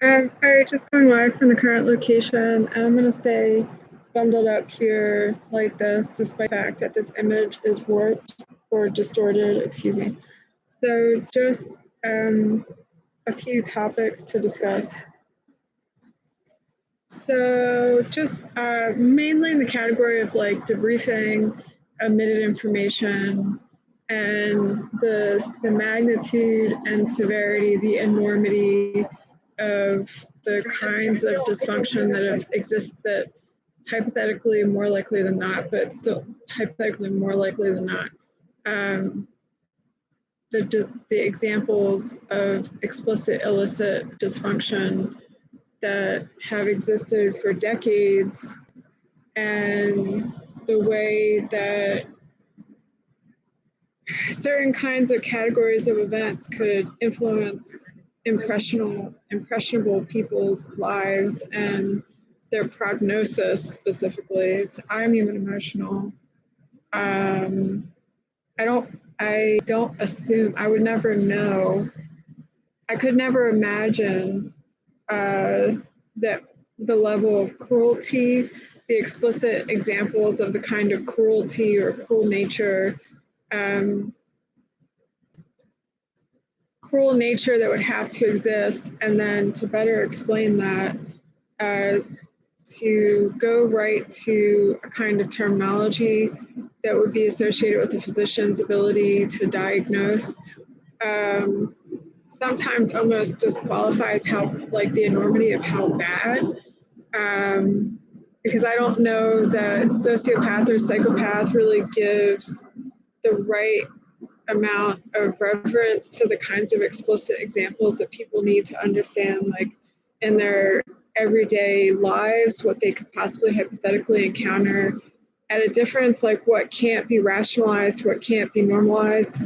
All right, just going live from the current location, and I'm going to stay bundled up here like this, despite the fact that this image is warped or distorted, excuse me. So just a few topics to discuss. So just mainly in the category of like debriefing, omitted information, and the magnitude and severity, the enormity of the kinds of dysfunction that have existed that hypothetically more likely than not, but still hypothetically more likely than not, um, the examples of explicit illicit dysfunction that have existed for decades, and the way that certain kinds of categories of events could influence impressionable people's lives and their prognosis specifically. So I'm even emotional. I don't assume, I would never know. I could never imagine that the level of cruelty, the explicit examples of the kind of cruelty or cruel nature that would have to exist, and then to better explain that, to go right to a kind of terminology that would be associated with the physician's ability to diagnose, sometimes almost disqualifies how, like, the enormity of how bad, because I don't know that sociopath or psychopath really gives the right amount of reverence to the kinds of explicit examples that people need to understand, like in their everyday lives, what they could possibly hypothetically encounter at a difference, like what can't be rationalized, what can't be normalized,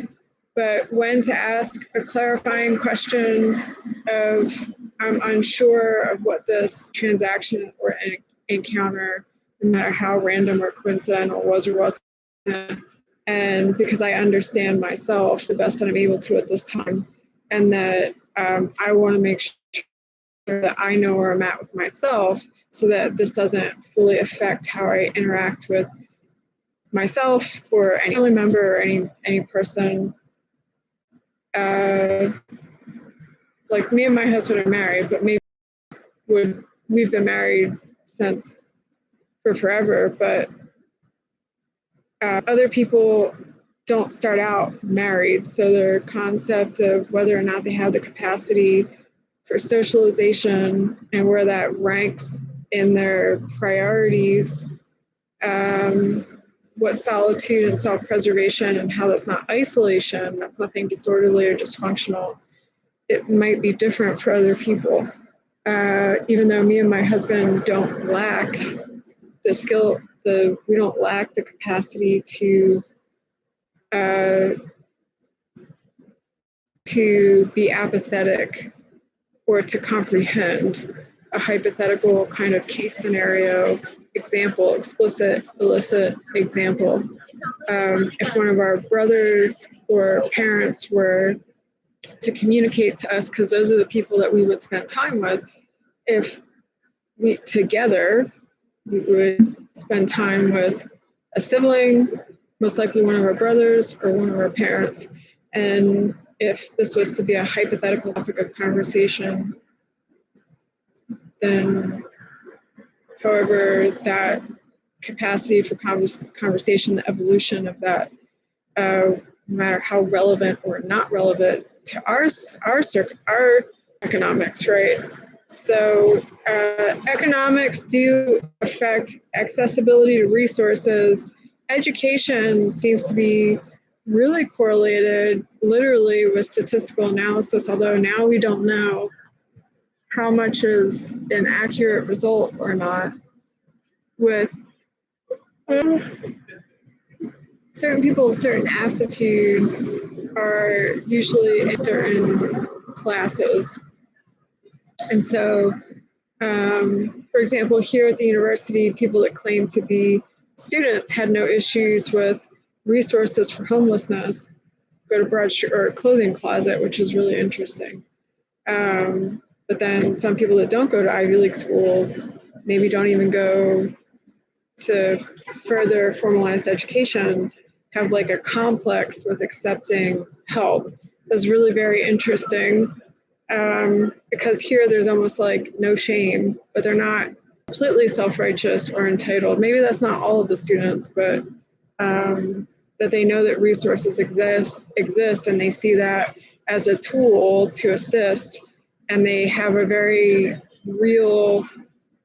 but when to ask a clarifying question of, I'm unsure of what this transaction or encounter, no matter how random or coincidental was or wasn't, and because I understand myself the best that I'm able to at this time, and that I want to make sure that I know where I'm at with myself, so that this doesn't fully affect how I interact with myself or any family member or any person. Like me and my husband are married, but maybe we've been married since for forever, but other people don't start out married, so their concept of whether or not they have the capacity for socialization and where that ranks in their priorities, what solitude and self-preservation and how that's not isolation, that's nothing disorderly or dysfunctional. It might be different for other people. Even though me and my husband don't lack the skill, we don't lack the capacity to be apathetic or to comprehend a hypothetical kind of case scenario example, explicit, illicit example. If one of our brothers or parents were to communicate to us, because those are the people that we would spend time with, if we together, we would spend time with a sibling, most likely one of our brothers or one of our parents. And if this was to be a hypothetical topic of conversation, then however that capacity for conversation, the evolution of that, no matter how relevant or not relevant to our economics, right? So economics do affect accessibility to resources. Education seems to be really correlated literally with statistical analysis, although now we don't know how much is an accurate result or not. With certain people of certain aptitude are usually in certain classes. And so, for example, here at the university, people that claim to be students had no issues with resources for homelessness, go to broad or clothing closet, which is really interesting. But then some people that don't go to Ivy League schools maybe don't even go to further formalized education, have like a complex with accepting help. That's really very interesting, because here there's almost like no shame, but they're not completely self-righteous or entitled. Maybe that's not all of the students, but that they know that resources exist and they see that as a tool to assist, and they have a very real,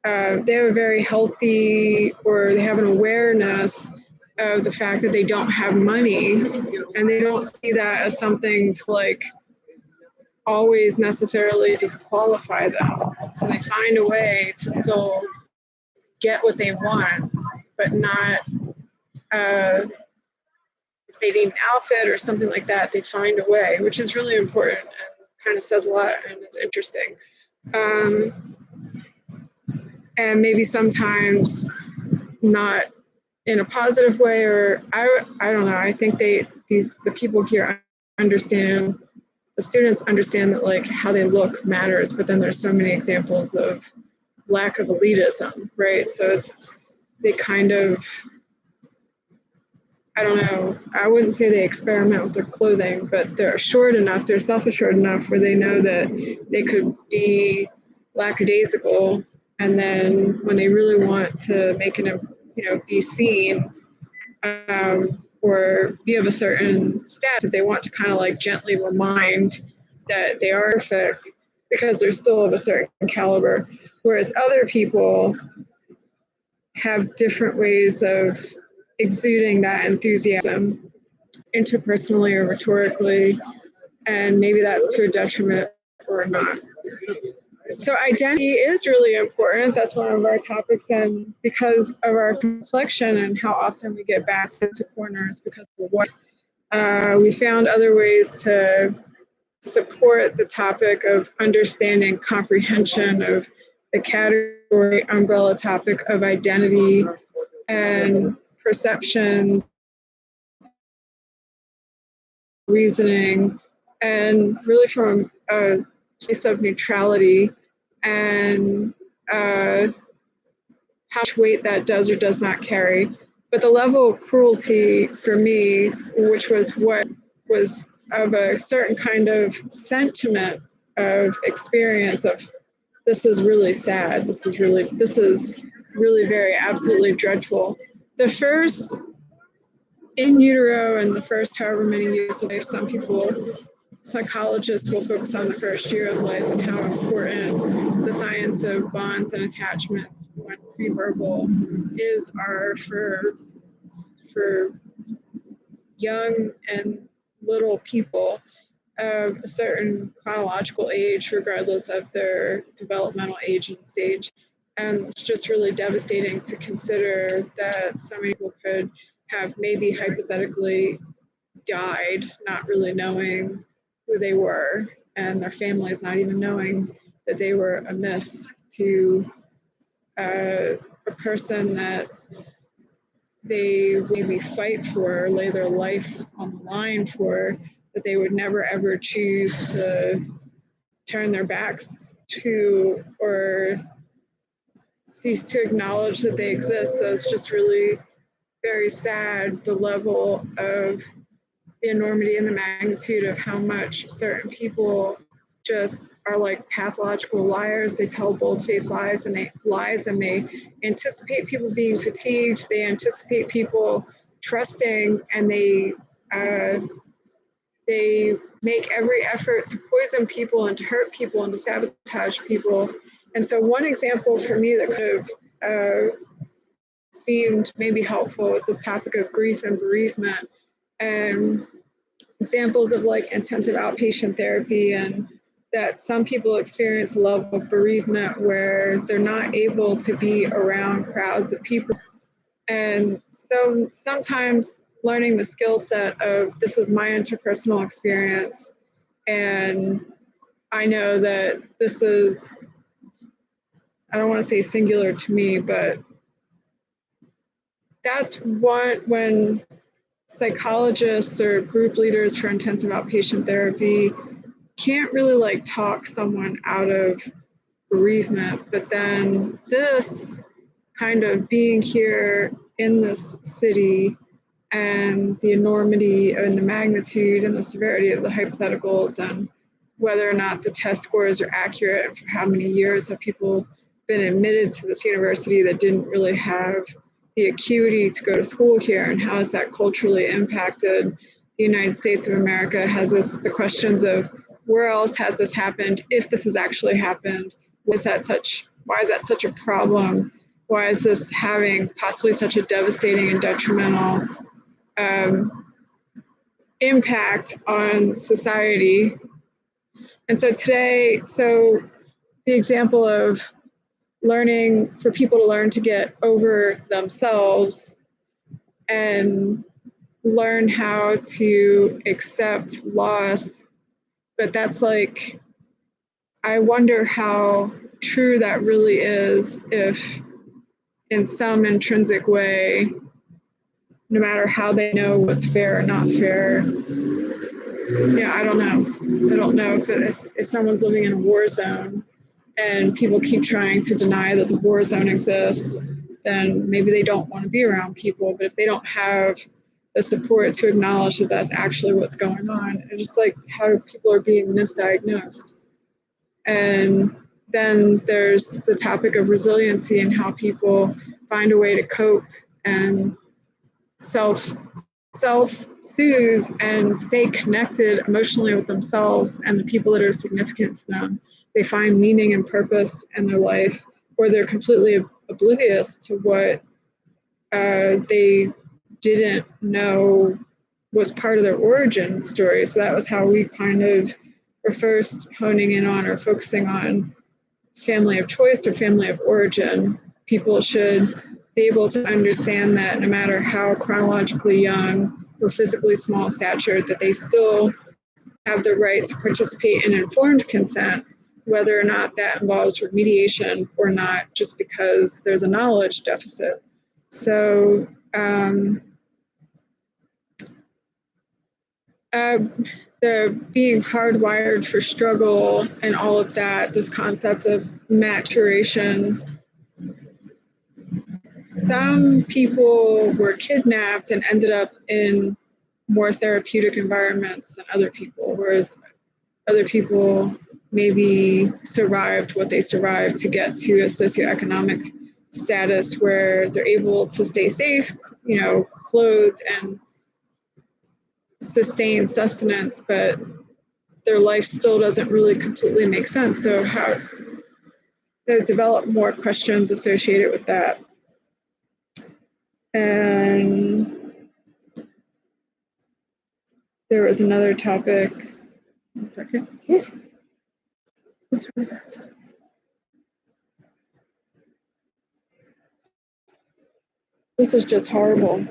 they have a very healthy, or they have an awareness of the fact that they don't have money, and they don't see that as something to like always necessarily disqualify them. So they find a way to still get what they want, but not, if they need an outfit or something like that, they find a way, which is really important and kind of says a lot and is interesting. And maybe sometimes not in a positive way, or I don't know. I think the people here understand, the students understand that like how they look matters, but then there's so many examples of lack of elitism, right? So they kind of, I don't know, I wouldn't say they experiment with their clothing, but they're assured enough, they're self-assured enough where they know that they could be lackadaisical, and then when they really want to make an, be seen, or be of a certain status, they want to kind of like gently remind that they are perfect because they're still of a certain caliber. Whereas other people have different ways of exuding that enthusiasm interpersonally or rhetorically, and maybe that's to a detriment or not. So identity is really important. That's one of our topics, and because of our complexion and how often we get backed into corners because of what, we found other ways to support the topic of understanding comprehension of the category umbrella topic of identity and perception, reasoning, and really from a place of neutrality, and how much weight that does or does not carry. But the level of cruelty for me, which was what was of a certain kind of sentiment of experience of, this is really sad, this is really very absolutely dreadful. The first in utero and the first however many years of life, some people, psychologists will focus on the first year of life and how important the science of bonds and attachments when pre-verbal are for young and little people of a certain chronological age, regardless of their developmental age and stage. And it's just really devastating to consider that so many people could have maybe hypothetically died not really knowing who they were, and their families not even knowing that they were amiss to a person that they maybe fight for, lay their life on the line for, that they would never ever choose to turn their backs to or cease to acknowledge that they exist. So it's just really very sad, the level of the enormity and the magnitude of how much certain people just are like pathological liars. They tell bold-faced lies, and they anticipate people being fatigued. They anticipate people trusting, and they make every effort to poison people and to hurt people and to sabotage people. And so one example for me that could have seemed maybe helpful was this topic of grief and bereavement, and examples of like intensive outpatient therapy, and that some people experience a level of bereavement where they're not able to be around crowds of people. And so sometimes learning the skill set of, this is my interpersonal experience, and I know that this is, I don't want to say singular to me, but that's what, when psychologists or group leaders for intensive outpatient therapy can't really like talk someone out of bereavement. But then this kind of being here in this city and the enormity and the magnitude and the severity of the hypotheticals and whether or not the test scores are accurate and for how many years have people been admitted to this university that didn't really have the acuity to go to school here, and how has that culturally impacted the United States of America? Has this the questions of where else has this happened, if this has actually happened, why is that such a problem? Why is this having possibly such a devastating and detrimental impact on society? And so today, the example of learning, for people to learn to get over themselves and learn how to accept loss. But that's like, I wonder how true that really is, if in some intrinsic way, no matter how they know what's fair or not fair. Yeah, I don't know. I don't know if someone's living in a war zone and people keep trying to deny that the war zone exists, then maybe they don't want to be around people. But if they don't have the support to acknowledge that that's actually what's going on, and just like how people are being misdiagnosed. And then there's the topic of resiliency and how people find a way to cope and self-soothe and stay connected emotionally with themselves and the people that are significant to them. They find meaning and purpose in their life, or they're completely oblivious to what they didn't know was part of their origin story. So that was how we kind of were first honing in on or focusing on family of choice or family of origin. People should be able to understand that no matter how chronologically young or physically small statured, that they still have the right to participate in informed consent, whether or not that involves remediation or not, just because there's a knowledge deficit. So the being hardwired for struggle and all of that, this concept of maturation. Some people were kidnapped and ended up in more therapeutic environments than other people, whereas other people maybe survived what they survived to get to a socioeconomic status where they're able to stay safe, clothed and sustain sustenance, but their life still doesn't really completely make sense. So how to develop more questions associated with that. And there was another topic. 1 second. This reverse. This is just horrible.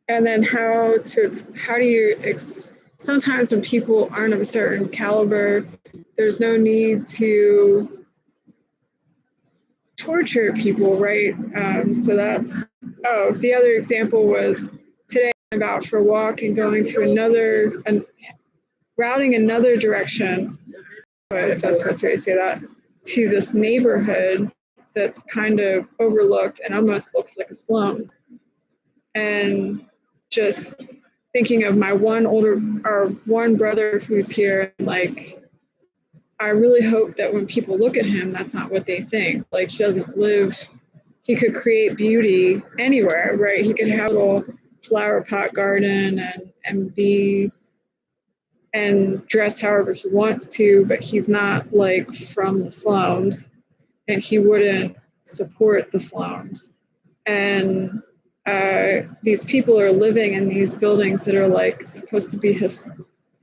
And then how do you, sometimes when people aren't of a certain caliber, there's no need to torture people, right? So that's, the other example was today I'm out for a walk and going to routing another direction, if that's the best way to say that, to this neighborhood that's kind of overlooked and almost looks like a slum. And just thinking of my one brother who's here, like, I really hope that when people look at him, that's not what they think. Like, he could create beauty anywhere, right? He could have a little flower pot garden and dress however he wants to, but he's not like from the slums, and he wouldn't support the slums. And these people are living in these buildings that are like supposed to be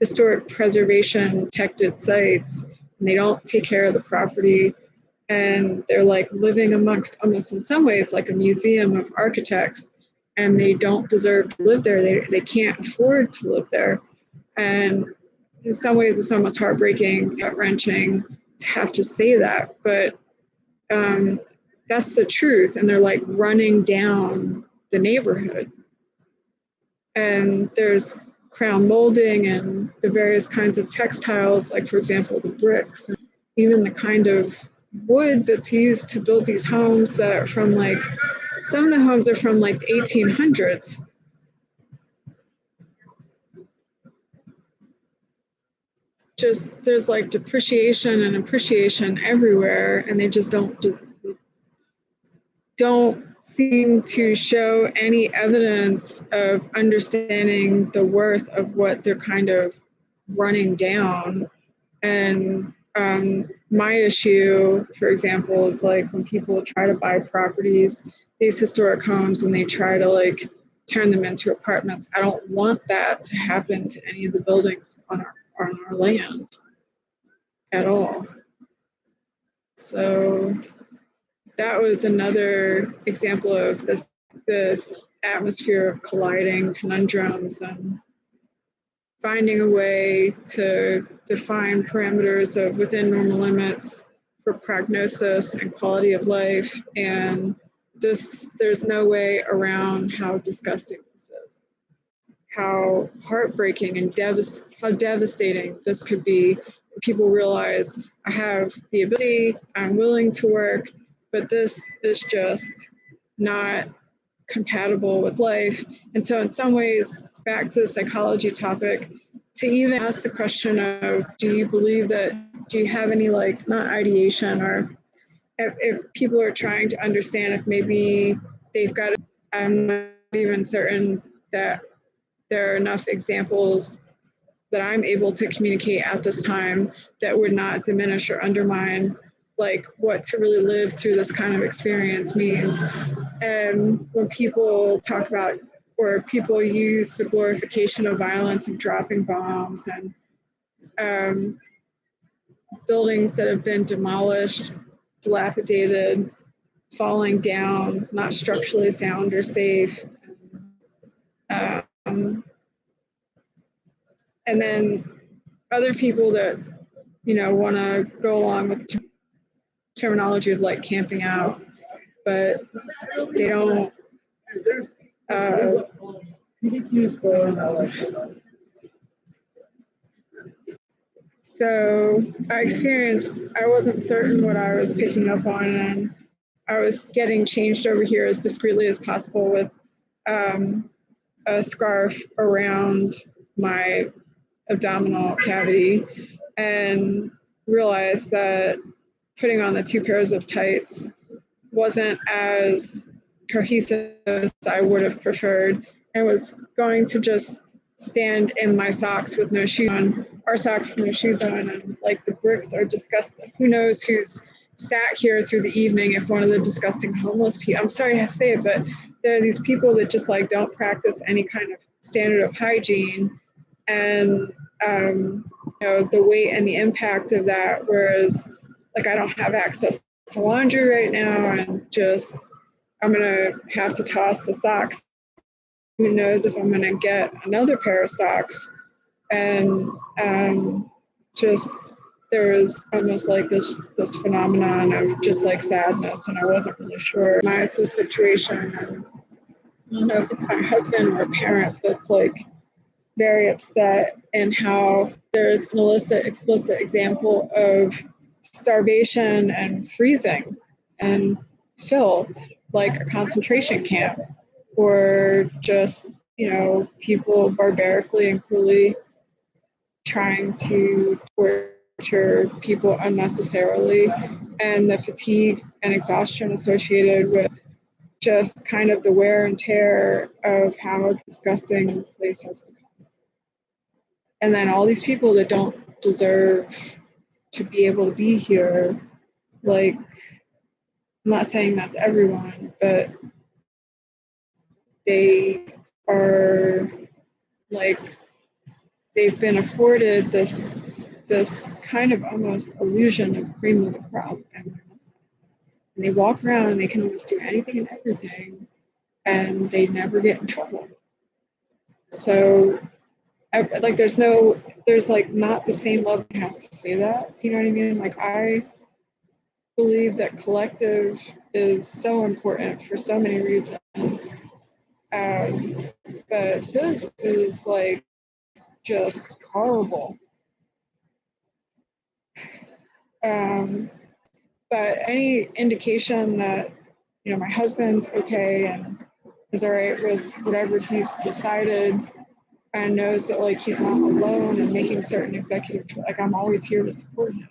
historic preservation protected sites, and they don't take care of the property, and they're like living amongst almost in some ways like a museum of architects, and they don't deserve to live there. They can't afford to live there. And in some ways it's almost heartbreaking, gut-wrenching to have to say that, but that's the truth. And they're like running down the neighborhood. And there's crown molding and the various kinds of textiles, like for example, the bricks, and even the kind of wood that's used to build these homes that are from like, some of the homes are from like the 1800s. Just there's like depreciation and appreciation everywhere, and they just don't seem to show any evidence of understanding the worth of what they're kind of running down. And my issue, for example, is like when people try to buy properties, these historic homes, and they try to like turn them into apartments. I don't want that to happen to any of the buildings on our land at all. So that was another example of this atmosphere of colliding conundrums and finding a way to define parameters of within normal limits for prognosis and quality of life. And there's no way around how disgusting this is, how heartbreaking and how devastating this could be. People realize I have the ability, I'm willing to work, but this is just not compatible with life. And so in some ways, back to the psychology topic, to even ask the question of, do you have any like, not ideation, or if people are trying to understand if maybe they've got, I'm not even certain that there are enough examples that I'm able to communicate at this time that would not diminish or undermine like what to really live through this kind of experience means. And when people talk about, or people use the glorification of violence of dropping bombs and buildings that have been demolished, dilapidated, falling down, not structurally sound or safe. And then other people that, want to go along with the terminology of like camping out, but they don't. So I wasn't certain what I was picking up on, and I was getting changed over here as discreetly as possible with a scarf around my abdominal cavity, and realized that putting on the 2 pairs of tights wasn't as cohesive as I would have preferred, and was going to just stand in my socks with no shoes on, or socks with no shoes on, and like the bricks are disgusting. Who knows who's sat here through the evening if one of the disgusting homeless people, I'm sorry to say it, but there are these people that just like don't practice any kind of standard of hygiene, and the weight and the impact of that, whereas like I don't have access to laundry right now, and just I'm gonna have to toss the socks. Who knows if I'm gonna get another pair of socks? And just there was almost like this phenomenon of just like sadness, and I wasn't really sure my situation. And I don't know if it's my husband or a parent that's like very upset, and how there's an explicit example of starvation and freezing and filth, like a concentration camp, or just, people barbarically and cruelly trying to torture people unnecessarily, and the fatigue and exhaustion associated with just kind of the wear and tear of how disgusting this place has become. And then all these people that don't deserve to be able to be here, like, I'm not saying that's everyone, but they are like, they've been afforded this kind of almost illusion of cream of the crop, and they walk around and they can almost do anything and everything, and they never get in trouble. So there's like not the same level. I have to say that. Do you know what I mean? Like, I believe that collective is so important for so many reasons. But this is like just horrible. But any indication that, you know, my husband's okay and is all right with whatever he's decided and knows that like he's not alone and making certain executive, like I'm always here to support him.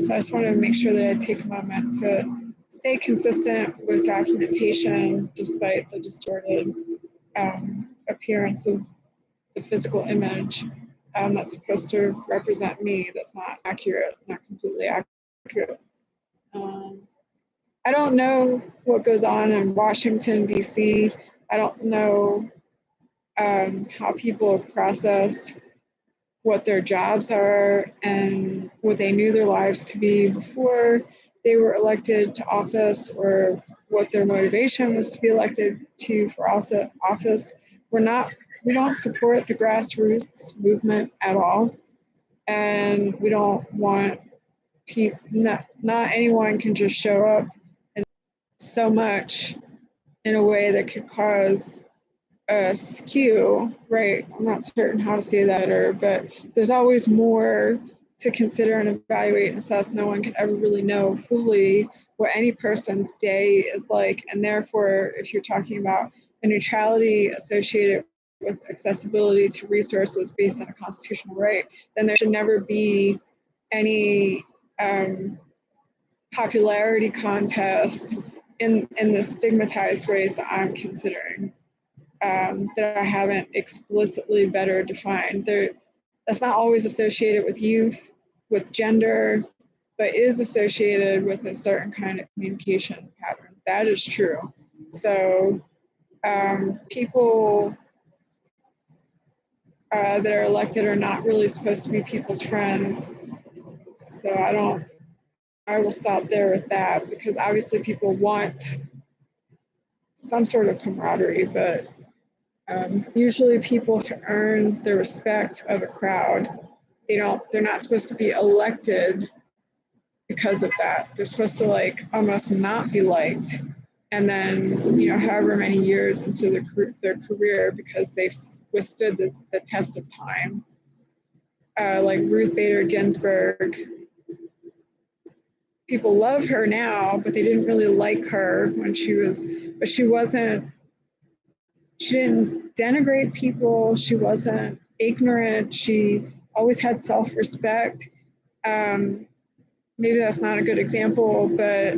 So I just wanted to make sure that I take a moment to stay consistent with documentation despite the distorted appearance of the physical image that's supposed to represent me. That's not accurate, not completely accurate. I don't know what goes on in Washington, D.C. I don't know how people have processed what their jobs are and what they knew their lives to be before they were elected to office, or what their motivation was to be elected to for office. We don't support the grassroots movement at all, and we don't want people. Not anyone can just show up and so much in a way that could cause a skew, right? I'm not certain how to say that, but there's always more to consider and evaluate and assess. No one can ever really know fully what any person's day is like, and therefore, if you're talking about a neutrality associated with accessibility to resources based on a constitutional right, then there should never be any popularity contest in the stigmatized ways that I'm considering. That I haven't explicitly better defined. That's not always associated with youth, with gender, but is associated with a certain kind of communication pattern. That is true. So people that are elected are not really supposed to be people's friends. So I will stop there with that, because obviously people want some sort of camaraderie, but usually people to earn the respect of a crowd, they're not supposed to be elected because of that. They're supposed to like almost not be liked. And then, you know, however many years into their career, because they've withstood the test of time. Like Ruth Bader Ginsburg, people love her now, but they didn't really like her when but she didn't denigrate people. She wasn't ignorant. She always had self-respect. Maybe that's not a good example, but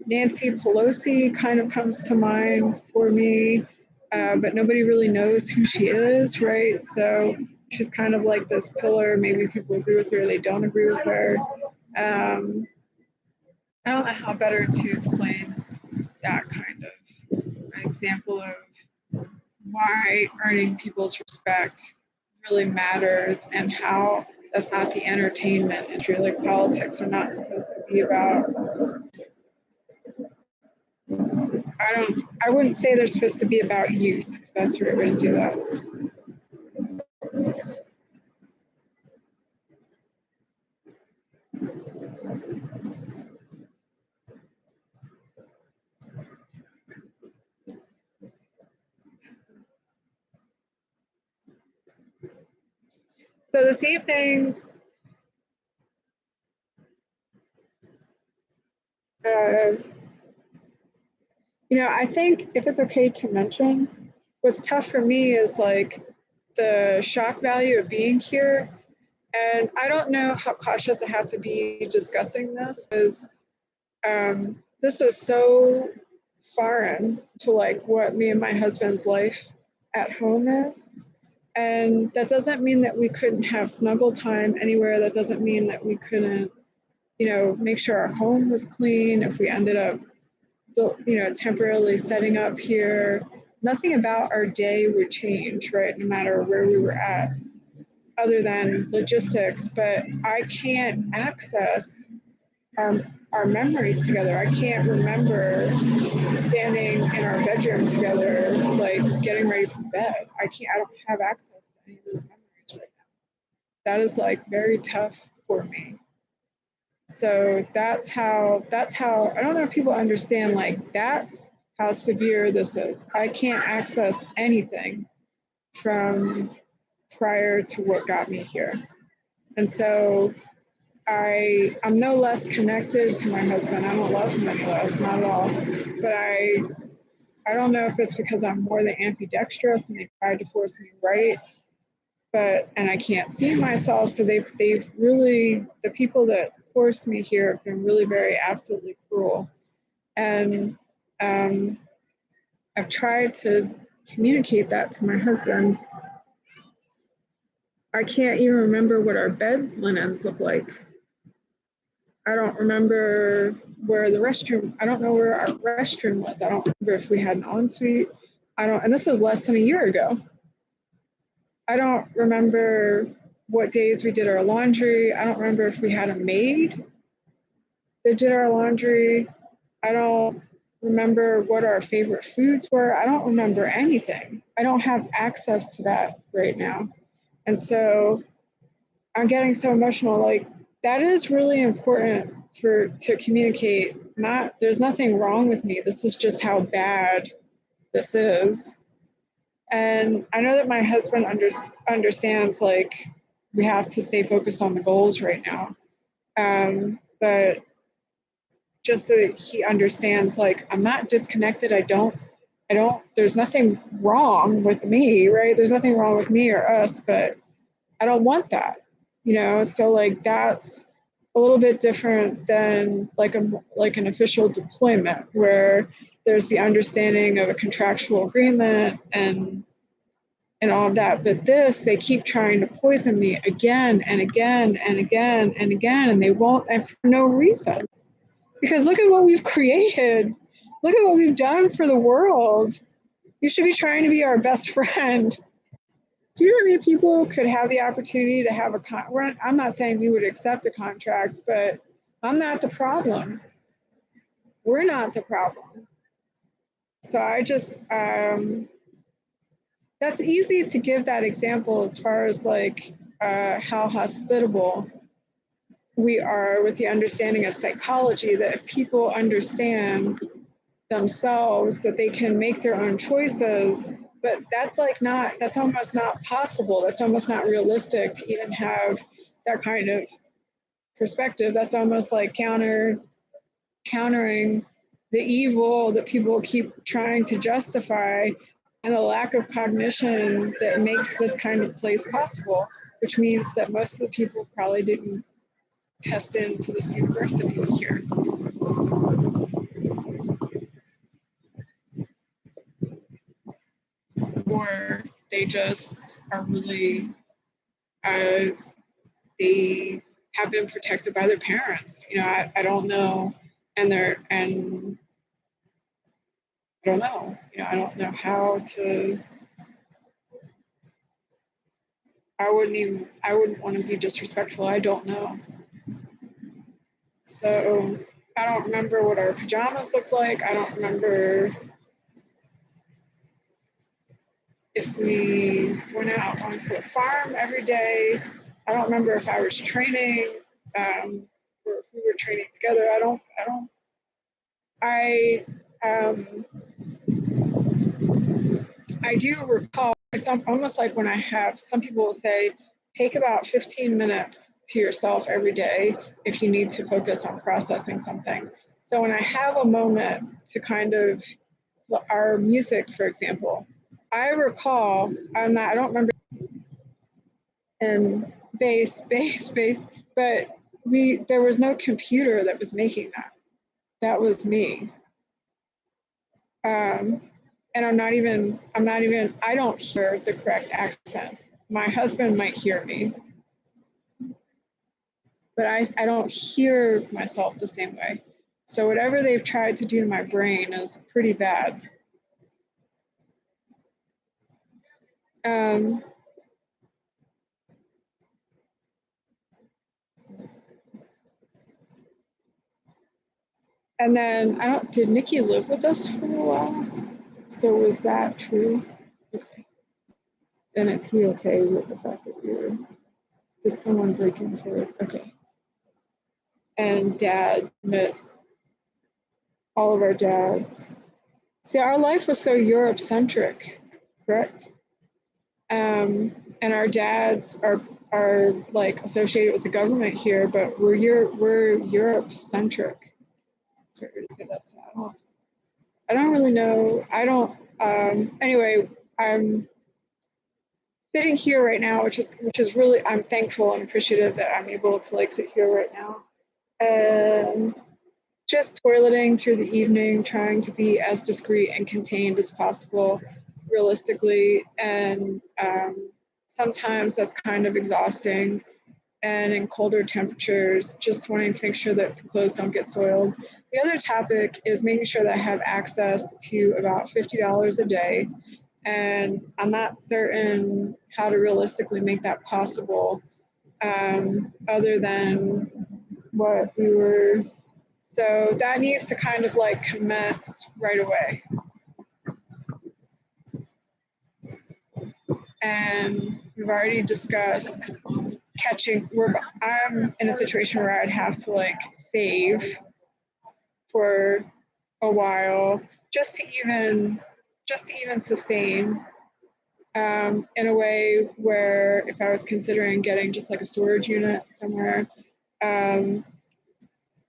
Nancy Pelosi kind of comes to mind for me, but nobody really knows who she is, right? So she's kind of like this pillar. Maybe people agree with her, they don't agree with her. I don't know how better to explain that kind of example of why earning people's respect really matters, and how that's not the entertainment industry. Like politics are not supposed to be about, I wouldn't say they're supposed to be about youth, if that's the right way to say that. So this evening, you know, I think if it's okay to mention, what's tough for me is like the shock value of being here. And I don't know how cautious I have to be discussing this, because this is so foreign to like what me and my husband's life at home is. And that doesn't mean that we couldn't have snuggle time anywhere. That doesn't mean that we couldn't, you know, make sure our home was clean if we ended up, you know, temporarily setting up here. Nothing about our day would change, right? No matter where we were at, other than logistics. But I can't access our memories together. I can't remember standing in our bedroom together, like getting ready for bed. I don't have access to any of those memories right now. That is like very tough for me. So that's how I don't know if people understand, like that's how severe this is. I can't access anything from prior to what got me here. And so I'm no less connected to my husband. I don't love him any less, not at all. But I don't know if it's because I'm more than ambidextrous and they tried to force me right, and I can't see myself. So they've really, the people that forced me here have been really very absolutely cruel. And I've tried to communicate that to my husband. I can't even remember what our bed linens look like. I don't remember where the restroom, I don't know where our restroom was. I don't remember if we had an ensuite. And this is less than a year ago. I don't remember what days we did our laundry. I don't remember if we had a maid that did our laundry. I don't remember what our favorite foods were. I don't remember anything. I don't have access to that right now. And so I'm getting so emotional. Like, that is really important to communicate. There's nothing wrong with me. This is just how bad this is. And I know that my husband understands, like, we have to stay focused on the goals right now. But just so that he understands, like, I'm not disconnected. There's nothing wrong with me, right? There's nothing wrong with me or us, but I don't want that, So, like, that's a little bit different than like an official deployment where there's the understanding of a contractual agreement and all of that. But they keep trying to poison me again and again and again and again, and they won't, and for no reason. Because look at what we've created. Look at what we've done for the world. You should be trying to be our best friend. Do you know how many people could have the opportunity to have I'm not saying we would accept a contract, but I'm not the problem. We're not the problem. So I just, that's easy to give that example as far as like how hospitable we are with the understanding of psychology, that if people understand themselves, that they can make their own choices. But that's almost not possible. That's almost not realistic to even have that kind of perspective. That's almost like countering the evil that people keep trying to justify and the lack of cognition that makes this kind of place possible, which means that most of the people probably didn't test into this university here. Or they just are really, they have been protected by their parents. I don't know. And I don't know. I don't know how to. I wouldn't want to be disrespectful. I don't know. So I don't remember what our pajamas looked like. I don't remember if we went out onto a farm every day. I don't remember if I was training, or if we were training together. I do recall, it's almost like when some people will say, take about 15 minutes to yourself every day if you need to focus on processing something. So when I have a moment to kind of, our music, for example, I recall, I don't remember, and bass, but there was no computer that was making that. That was me. And I don't hear the correct accent. My husband might hear me, but I don't hear myself the same way. So whatever they've tried to do to my brain is pretty bad. And then did Nikki live with us for a while? So was that true? Okay. Then is he okay with the fact that did someone break into it? Okay. And Dad met all of our dads. See, our life was so Europe-centric, correct? And our dads are like associated with the government here, but we're Europe-centric. Sorry to say that. So I don't really know. I don't. Anyway, I'm sitting here right now, which is really, I'm thankful and appreciative that I'm able to like sit here right now and just toileting through the evening, trying to be as discreet and contained as possible, realistically. And sometimes that's kind of exhausting. And in colder temperatures, just wanting to make sure that the clothes don't get soiled. The other topic is making sure that I have access to about $50 a day. And I'm not certain how to realistically make that possible, other than what we were. So that needs to kind of like commence right away. And we've already discussed I'm in a situation where I'd have to like save for a while just to even sustain, in a way where if I was considering getting just like a storage unit somewhere,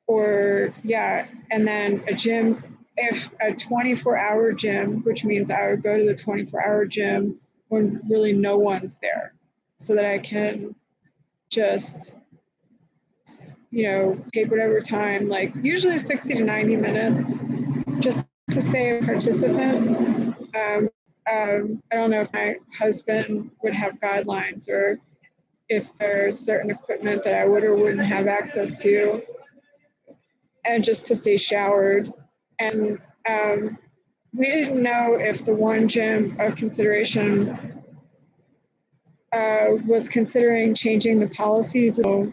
or yeah, and then a gym, if a 24-hour gym, which means I would go to the 24-hour gym when really no one's there, so that I can just, take whatever time, like usually 60 to 90 minutes, just to stay a participant. I don't know if my husband would have guidelines or if there's certain equipment that I would or wouldn't have access to, and just to stay showered. And we didn't know if the one gym of consideration was considering changing the policies. So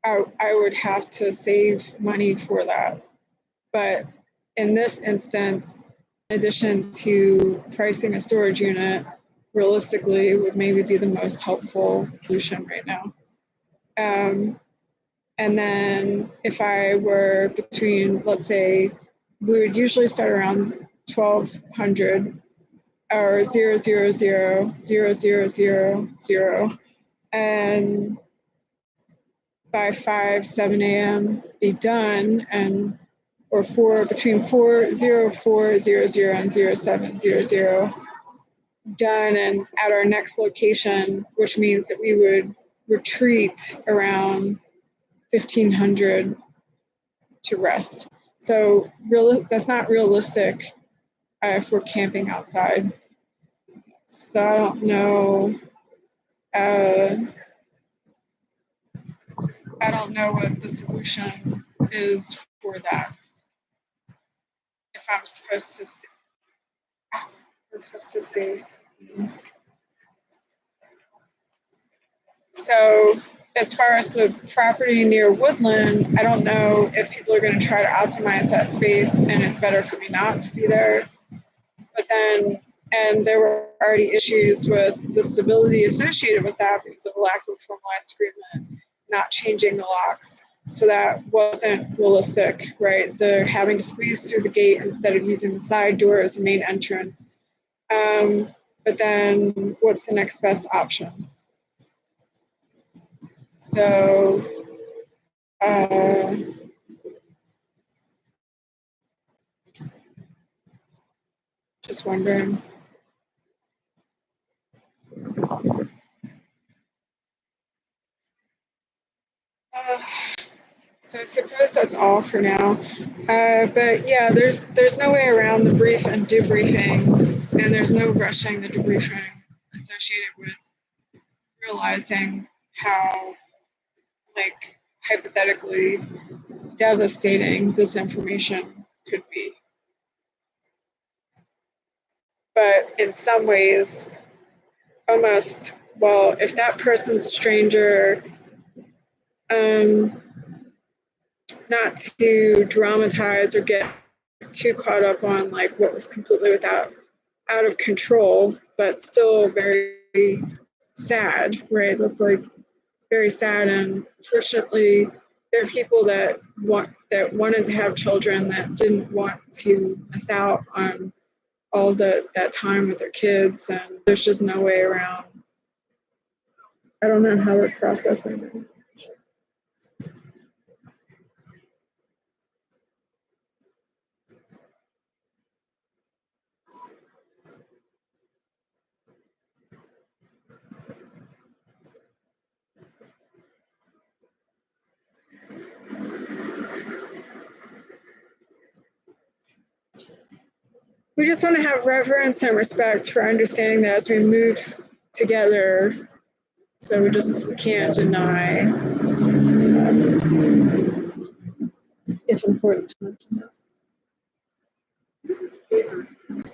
I would have to save money for that. But in this instance, in addition to pricing a storage unit, realistically, it would maybe be the most helpful solution right now. And then if I were between, let's say, we would usually start around 1200 or 0000000, and by 7 a.m. be done, and or between 40400 and 0700 done, and at our next location, which means that we would retreat around 1500 to rest. So that's not realistic if we're camping outside. So I don't know. I don't know what the solution is for that. If I'm supposed to stay. So as far as the property near Woodland, I don't know if people are going to try to optimize that space and it's better for me not to be there. But then, and there were already issues with the stability associated with that because of lack of formalized agreement, not changing the locks. So that wasn't realistic, right? They're having to squeeze through the gate instead of using the side door as a main entrance. But then what's the next best option? So, just wondering. So I suppose that's all for now. But yeah, there's no way around the brief and debriefing, and there's no rushing the debriefing associated with realizing how, like, hypothetically devastating this information could be. But in some ways, almost, well, if that person's a stranger, not to dramatize or get too caught up on like what was completely out of control, but still very sad, right? That's like very sad. And fortunately, there are people that wanted to have children that didn't want to miss out on all that time with their kids, and there's just no way around. I don't know how they're processing it. We just want to have reverence and respect for understanding that as we move together, so we can't deny if important to mention that.